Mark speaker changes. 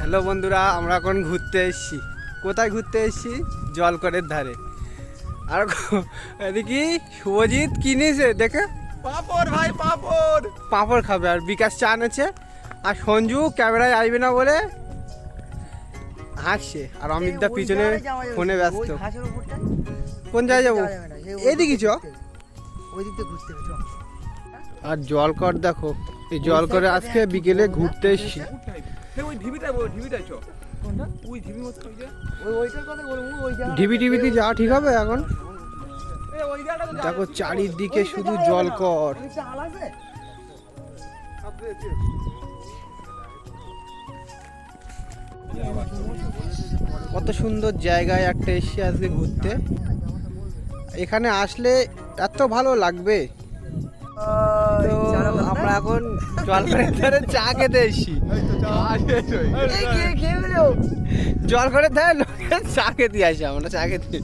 Speaker 1: Hello বন্ধুরা, আমরা এখন ঘুরতে এসেছি। কোথায় ঘুরতে এসেছি? জলকরের ধারে। আর এদিকে শুভজিৎ কিনেছে দেখে
Speaker 2: পাপড় ভাই, পাপড়
Speaker 1: পাঁপড় খাবে, আর বিকাশ চা এনেছে। আর সঞ্জু ক্যামেরায় আসবে না বলে হাসছে, আর অমিতদা পিছনে ফোনে ব্যস্ত। কোন জায়গায় যাবো? এদিকে চ। আর জলকর দেখো, এই জলকরে আজকে বিকেলে ঘুরতে এসেছি। ঢিবি টিভিতে যাওয়া ঠিক হবে এখন? দেখো চারিদিকে শুধু জলকর। কত সুন্দর জায়গায় একটা এসে আজকে ঘুরতে। এখানে আসলে এত ভালো লাগবে। তো আমরা এখন জলকরের ধারে চা খেতে এসেছি। জলকরের ধারে চা খেতে আসি, আমরা চা খেতে।